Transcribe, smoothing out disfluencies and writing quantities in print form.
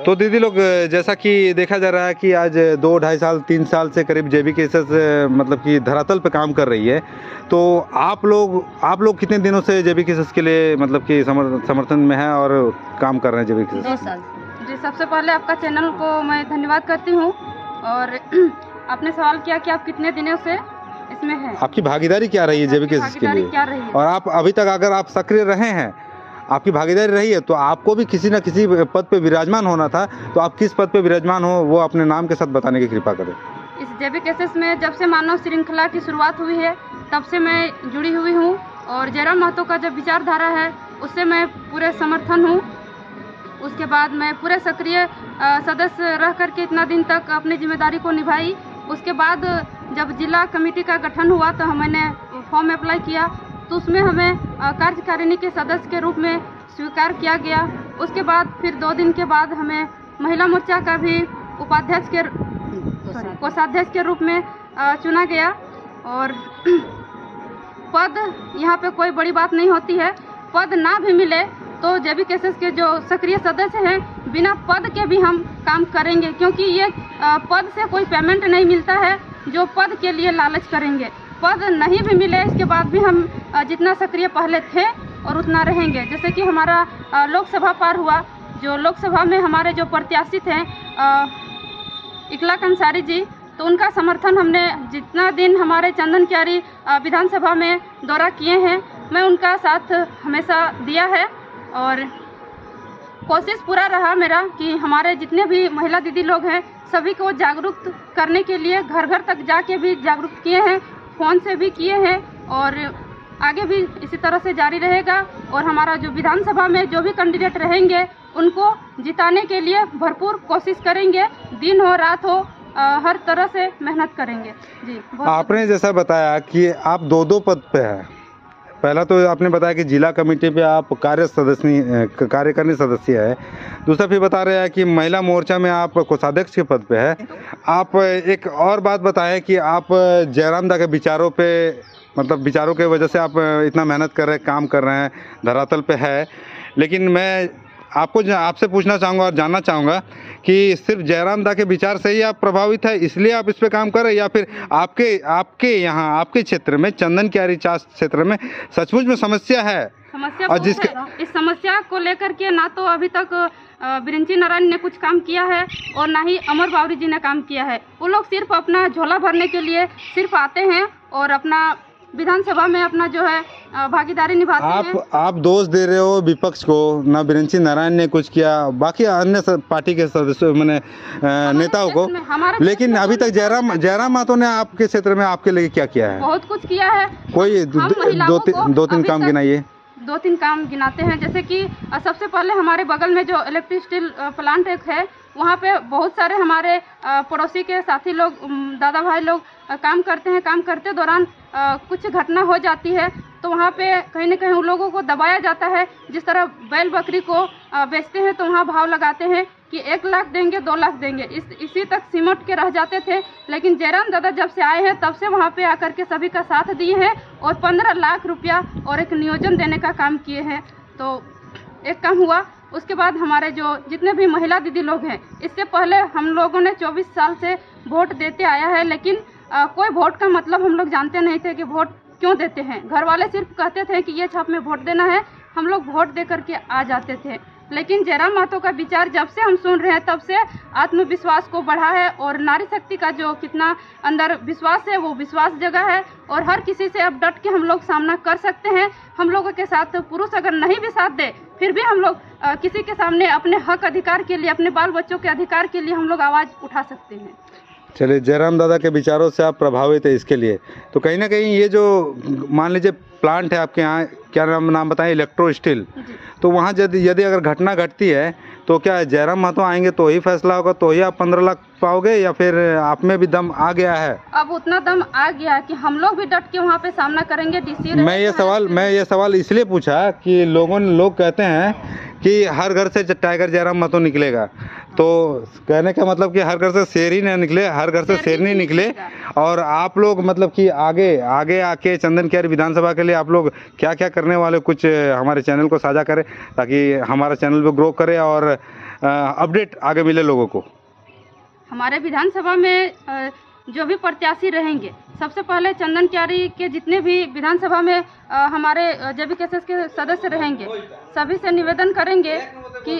तो दीदी लोग, जैसा कि देखा जा रहा है कि आज 2-2.5 साल 3 साल से करीब JBKSS मतलब कि धरातल पे काम कर रही है, तो आप लोग कितने दिनों से JBKSS के लिए मतलब कि समर्थन में है और काम कर रहे हैं JBKSS? 2 साल। जी, सबसे पहले आपका चैनल को मैं धन्यवाद करती हूँ। और आपने सवाल किया कि आप कितने दिनों से इसमें हैं। आपकी भागीदारी क्या रही है JBKSS के लिए? क्या रही है? और आप अभी तक अगर आप सक्रिय रहे हैं, आपकी भागीदारी रही है, तो आपको भी किसी न किसी पद पे विराजमान होना था, तो आप किस पद पे विराजमान हो वो अपने नाम के साथ बताने की कृपा करें। इस JBKSS में जब से मानव श्रृंखला की शुरुआत हुई है तब से मैं जुड़ी हुई हूँ, और जयराम महतो का जो विचारधारा है उससे मैं पूरे समर्थन हूँ। उसके बाद मैं पूरे सक्रिय सदस्य रह करके इतना दिन तक अपनी जिम्मेदारी को निभाई। उसके बाद जब जिला कमेटी का गठन हुआ तो मैंने फॉर्म अप्लाई किया, तो उसमें हमें कार्यकारिणी के सदस्य के रूप में स्वीकार किया गया। उसके बाद फिर 2 दिन के बाद हमें महिला मोर्चा का भी कोषाध्यक्ष के रूप में चुना गया। और पद यहाँ पे कोई बड़ी बात नहीं होती है। पद ना भी मिले तो JBKSS के जो सक्रिय सदस्य हैं बिना पद के भी हम काम करेंगे, क्योंकि ये पद से कोई पेमेंट नहीं मिलता है जो पद के लिए लालच करेंगे। पद नहीं भी मिले इसके बाद भी हम जितना सक्रिय पहले थे और उतना रहेंगे। जैसे कि हमारा लोकसभा पार हुआ, जो लोकसभा में हमारे जो प्रत्याशी थे इकलाक अंसारी जी, तो उनका समर्थन हमने जितना दिन हमारे चंदन क्यारी विधानसभा में दौरा किए हैं मैं उनका साथ हमेशा दिया है। और कोशिश पूरा रहा मेरा कि हमारे जितने भी महिला दीदी लोग हैं सभी को जागरूक करने के लिए घर घर तक जाके भी जागरूक किए हैं, फ़ोन से भी किए हैं, और आगे भी इसी तरह से जारी रहेगा। और हमारा जो विधानसभा में जो भी कैंडिडेट रहेंगे उनको जिताने के लिए भरपूर कोशिश करेंगे, दिन हो रात हो हर तरह से मेहनत करेंगे। जी, आपने जैसा बताया कि आप 2 पद पे हैं। पहला तो आपने बताया कि जिला कमेटी पे आप कार्यकारिणी सदस्य है। दूसरा फिर बता रहे हैं कि महिला मोर्चा में आप कोषाध्यक्ष के पद पे है। आप एक और बात बताएं कि आप जयराम दा के विचारों पे मतलब विचारों के वजह से आप इतना मेहनत कर रहे हैं, काम कर रहे हैं, धरातल पे है। लेकिन मैं आपसे पूछना चाहूँगा और जानना चाहूँगा कि सिर्फ जयराम दा के विचार से ही आप प्रभावित है इसलिए आप इस पे काम कर रहे हैं, या फिर आपके यहाँ आपके क्षेत्र में चंदन क्यारी चास क्षेत्र में सचमुच में समस्या है? समस्या और जिसके इस समस्या को लेकर के ना तो अभी तक बिरंची नारायण ने कुछ काम किया है और ना ही अमर बावरी जी ने काम किया है। वो लोग सिर्फ अपना झोला भरने के लिए सिर्फ आते हैं और अपना विधानसभा में अपना जो है भागीदारी निभाते हैं। आप दोष दे रहे हो विपक्ष को, ना बिरंची नारायण ने कुछ किया, बाकी अन्य पार्टी के सदस्यों मैंने नेताओं को, लेकिन अभी तक जयराम महतो ने आपके क्षेत्र में आपके लिए क्या किया है? बहुत कुछ किया है। कोई 2-3 काम गिनाइए। 2-3 काम गिनाते हैं, जैसे कि सबसे पहले हमारे बगल में जो इलेक्ट्रिक स्टील प्लांट एक है, वहाँ पे बहुत सारे हमारे पड़ोसी के साथी लोग, दादा भाई लोग काम करते हैं। काम करते दौरान कुछ घटना हो जाती है तो वहाँ पे कहीं न कहीं उन लोगों को दबाया जाता है। जिस तरह बैल बकरी को बेचते हैं तो वहाँ भाव लगाते हैं कि 1 लाख देंगे 2 लाख देंगे, इसी तक सिमट के रह जाते थे। लेकिन जयराम दादा जब से आए हैं तब से वहाँ पे आकर के सभी का साथ दिए हैं और 15 लाख रुपया और एक नियोजन देने का काम किए हैं। तो एक काम हुआ। उसके बाद हमारे जो जितने भी महिला दीदी लोग हैं, इससे पहले हम लोगों ने 24 साल से वोट देते आया है, लेकिन कोई वोट का मतलब हम लोग जानते नहीं थे कि वोट क्यों देते हैं। घर वाले सिर्फ कहते थे कि ये छाप में वोट देना है, हम लोग वोट दे करके आ जाते थे। लेकिन जयराम महतो का विचार जब से हम सुन रहे हैं तब से आत्मविश्वास को बढ़ा है, और नारी शक्ति का जो कितना अंदर विश्वास है वो विश्वास जगा है, और हर किसी से अब डट के हम लोग सामना कर सकते हैं। हम लोगों के साथ पुरुष अगर नहीं भी साथ दे फिर भी हम लोग किसी के सामने अपने हक अधिकार के लिए, अपने बाल बच्चों के अधिकार के लिए हम लोग आवाज़ उठा सकते हैं। चलिए, जयराम दादा के विचारों से आप प्रभावित है, इसके लिए तो कहीं ना कहीं ये जो मान लीजिए प्लांट है आपके यहाँ, क्या नाम बताएं, इलेक्ट्रो स्टील, तो वहाँ यदि अगर घटना घटती है तो क्या जयराम महतो आएंगे तो ही फैसला होगा, तो ही आप 15 लाख पाओगे, या फिर आप में भी दम आ गया है? अब उतना दम आ गया है कि हम लोग भी डट के वहाँ पे सामना करेंगे। डीसी मैं ये सवाल इसलिए पूछा कि लोग कहते हैं कि हर घर से टाइगर जयराम महतो निकलेगा, तो कहने का मतलब कि हर घर से शेर ही ना निकले, हर घर से शेरनी निकले। और आप लोग मतलब कि आगे आके चंदन क्यारी विधानसभा के लिए आप लोग क्या क्या करने वाले, कुछ हमारे चैनल को साझा करें ताकि हमारा चैनल भी ग्रो करे और अपडेट आगे मिले लोगों को? हमारे विधानसभा में जो भी प्रत्याशी रहेंगे, सबसे पहले चंदन क्यारी के जितने भी विधानसभा में हमारे JBKSS के सदस्य रहेंगे, सभी से निवेदन करेंगे कि